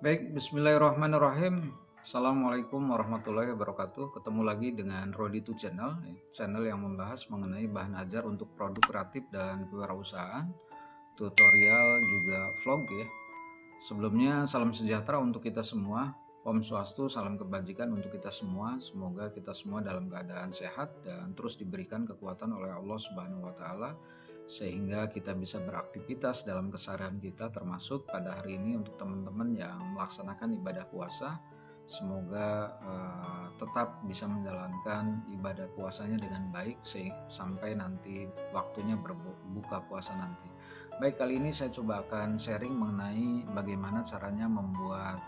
Baik, bismillahirrahmanirrahim. Assalamualaikum warahmatullahi wabarakatuh. Ketemu lagi dengan Rodi Tu Channel, channel yang membahas mengenai bahan ajar untuk produk kreatif dan kewirausahaan, tutorial juga vlog ya. Sebelumnya salam sejahtera untuk kita semua. Om Swastiastu, salam kebajikan untuk kita semua. Semoga kita semua dalam keadaan sehat dan terus diberikan kekuatan oleh Allah Subhanahu wa taala sehingga kita bisa beraktivitas dalam keseharian kita, termasuk pada hari ini untuk teman-teman yang melaksanakan ibadah puasa. Semoga tetap bisa menjalankan ibadah puasanya dengan baik sampai nanti waktunya berbuka puasa nanti. Baik, kali ini saya coba akan sharing mengenai bagaimana caranya membuat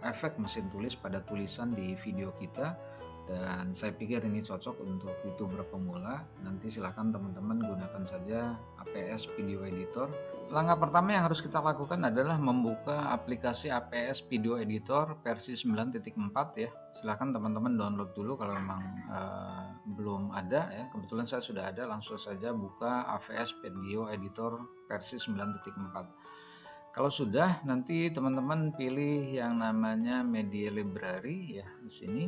efek mesin tulis pada tulisan di video kita, dan saya pikir ini cocok untuk YouTuber pemula. Nanti silahkan teman-teman gunakan saja APS Video Editor. Langkah pertama yang harus kita lakukan adalah membuka aplikasi APS Video Editor versi 9.4 ya. Silahkan teman-teman download dulu kalau memang belum ada ya. Kebetulan saya sudah ada, langsung saja buka APS Video Editor versi 9.4. Kalau sudah, nanti teman-teman pilih yang namanya Media Library ya di sini.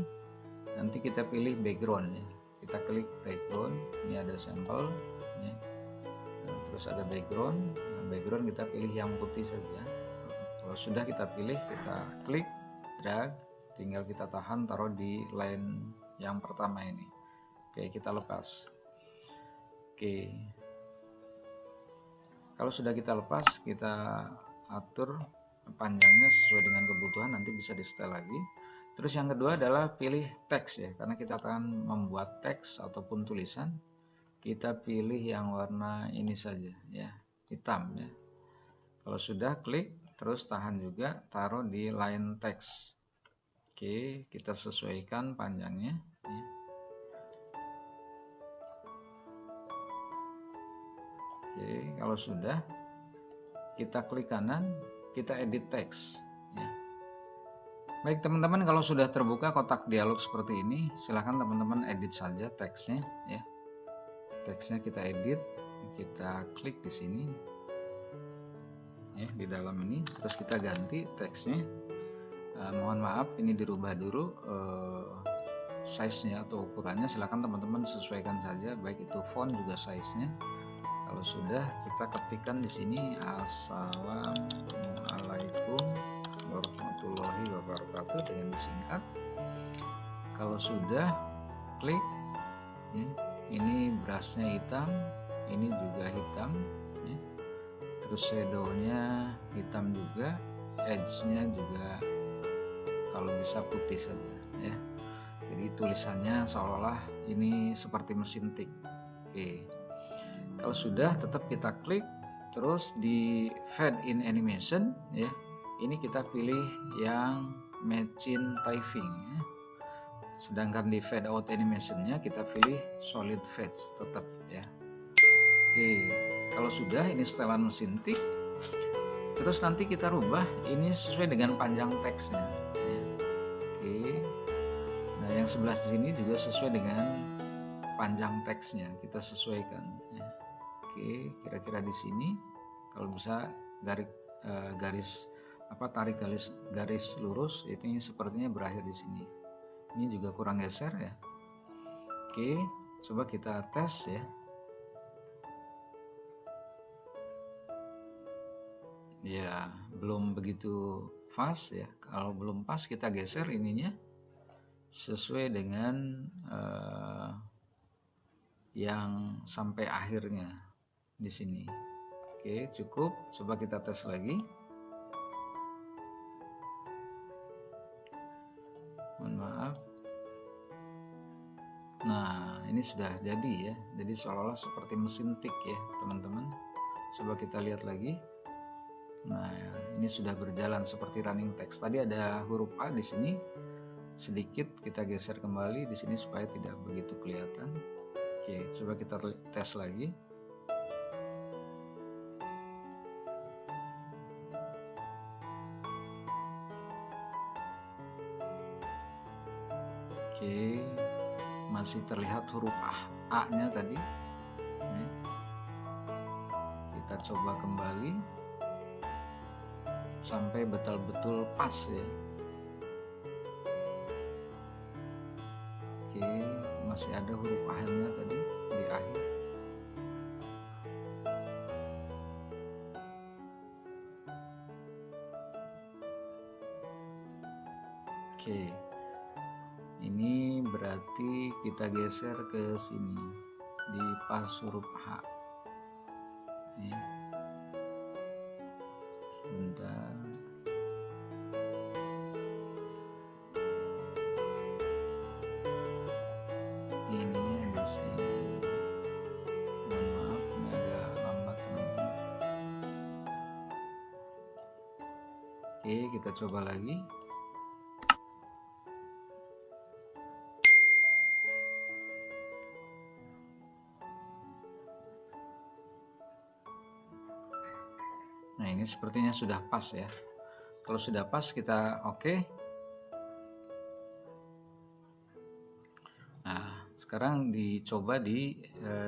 Nanti kita pilih background ya. Kita klik background. Ini ada sampel ya. Nah, terus ada background. Nah, background kita pilih yang putih saja. Kalau sudah kita pilih, kita klik, drag, tinggal kita tahan taruh di line yang pertama ini. Oke, kita lepas. Oke. Kalau sudah kita lepas, kita atur panjangnya sesuai dengan kebutuhan, nanti bisa di setel lagi. Terus yang kedua adalah pilih teks ya, karena kita akan membuat teks ataupun tulisan. Kita pilih yang warna ini saja ya, hitam ya. Kalau sudah, klik, terus tahan juga, taruh di line teks. Oke, kita sesuaikan panjangnya ya. Oke, kalau sudah, kita klik kanan, kita edit teks ya. Baik teman-teman, kalau sudah terbuka kotak dialog seperti ini, silahkan teman-teman edit saja teksnya ya. Teksnya kita edit, kita klik di sini ya, di dalam ini, terus kita ganti teksnya. Mohon maaf, ini dirubah dulu size-nya atau ukurannya. Silahkan teman-teman sesuaikan saja, baik itu font juga size-nya. Kalau sudah, kita ketikkan di sini Assalamualaikum warahmatullahi wabarakatuh dengan disingkat. Kalau sudah, klik ya. Ini brushnya hitam, ini juga hitam ya. Terus shadownya hitam juga, edge-nya juga kalau bisa putih saja ya. Jadi tulisannya seolah-olah ini seperti mesin tik. Oke, kalau sudah, tetap kita klik, terus di fade in animation ya, ini kita pilih yang machine typing ya. Sedangkan di fade out animationnya kita pilih solid fades tetap ya. Oke, kalau sudah, ini setelan mesin tik. Terus nanti kita rubah ini sesuai dengan panjang teksnya ya. Oke, nah yang sebelah sini juga sesuai dengan panjang teksnya, kita sesuaikan ya. Oke, kira-kira di sini kalau bisa tarik garis lurus, itu sepertinya berakhir di sini. Ini juga kurang geser ya. Oke, coba kita tes ya. Ya, belum begitu pas ya. Kalau belum pas, kita geser ininya sesuai dengan yang sampai akhirnya di sini. Oke, cukup. Coba kita tes lagi. Mohon maaf. Nah, ini sudah jadi ya. Jadi seolah-olah seperti mesin tik ya, teman-teman. Coba kita lihat lagi. Nah, ini sudah berjalan seperti running text. Tadi ada huruf A di sini. Sedikit kita geser kembali di sini supaya tidak begitu kelihatan. Oke, coba kita tes lagi. Oke, masih terlihat huruf A-nya tadi. Kita coba kembali. sampai betul-betul pas ya. Oke, masih ada huruf akhirnya tadi di akhir. Oke, ini berarti kita geser ke sini di pas huruf H ya. Sebentar. Ininya di sini. Mohon maaf, ini agak lambat teman-teman. Oke, kita coba lagi. Nah, ini sepertinya sudah pas ya. Kalau sudah pas kita oke. Nah, sekarang dicoba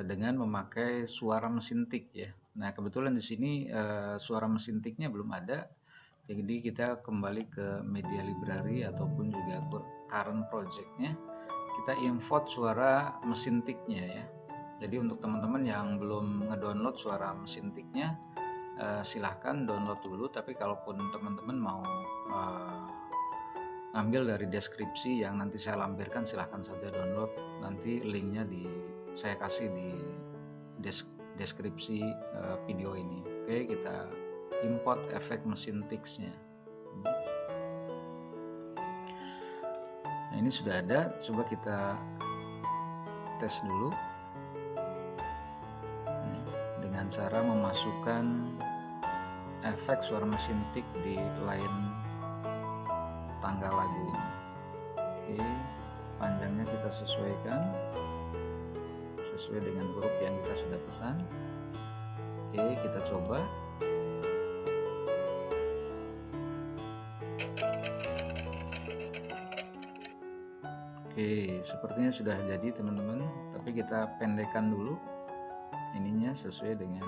dengan memakai suara mesin tik ya. Nah, kebetulan di sini suara mesin tiknya belum ada. Jadi kita kembali ke media library ataupun juga current project-nya. Kita import suara mesin tiknya ya. Jadi untuk teman-teman yang belum ngedownload suara mesin tiknya, silahkan download dulu. Tapi kalaupun teman-teman mau ambil dari deskripsi yang nanti saya lampirkan, silahkan saja download. Nanti linknya saya kasih di deskripsi video ini. Oke, kita import efek mesin tiksnya. Nah, ini sudah ada. Coba kita tes dulu dengan cara memasukkan efek suara mesin tik di line tanggal lagu ini. Oke, panjangnya kita sesuaikan sesuai dengan huruf yang kita sudah pesan. Oke, kita coba. Oke, sepertinya sudah jadi teman-teman, tapi kita pendekkan dulu ininya sesuai dengan,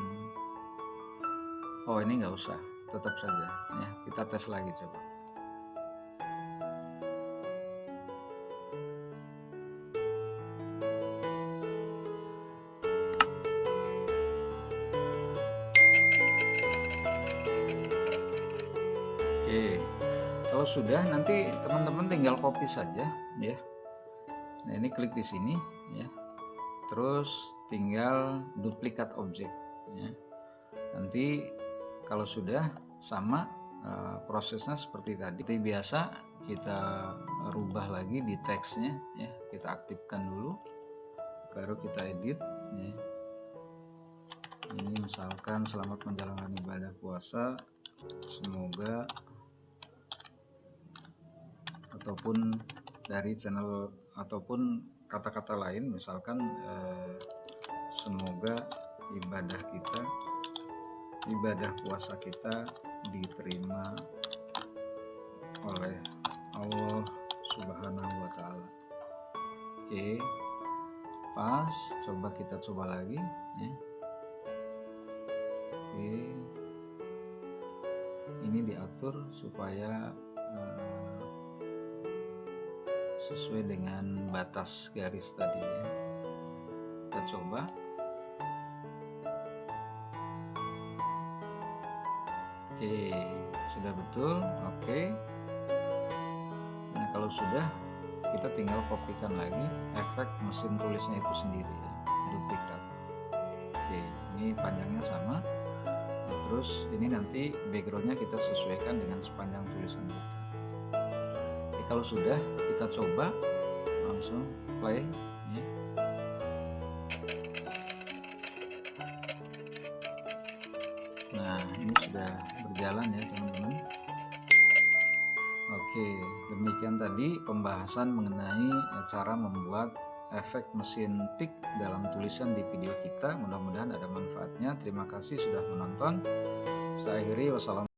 oh ini nggak usah, tetap saja ya, kita tes lagi coba. Oke, kalau sudah nanti teman-teman tinggal copy saja ya. Nah, ini klik di sini ya, terus tinggal duplikat objek ya. Nanti kalau sudah sama prosesnya seperti tadi. Seperti biasa kita rubah lagi di teksnya ya, kita aktifkan dulu baru kita edit ya. Ini misalkan selamat menjalankan ibadah puasa, semoga, ataupun dari channel ataupun kata-kata lain, misalkan semoga ibadah puasa kita diterima oleh Allah Subhanahu wa Ta'ala. Oke, pas. Kita coba lagi ya. Oke, ini diatur supaya sesuai dengan batas garis tadi ya. Kita coba. Oke, sudah betul. Oke. Nah, kalau sudah, kita tinggal kopikan lagi efek mesin tulisnya itu sendiri ya, duplikat. Oke, ini panjangnya sama. Nah, terus ini nanti backgroundnya kita sesuaikan dengan sepanjang tulisan kita. Oke, kalau sudah, kita coba langsung play ya. Nah, ini sudah berjalan ya teman-teman. Oke, demikian tadi pembahasan mengenai cara membuat efek mesin tik dalam tulisan di video kita. Mudah-mudahan ada manfaatnya. Terima kasih sudah menonton. Saya akhiri, wassalamualaikum.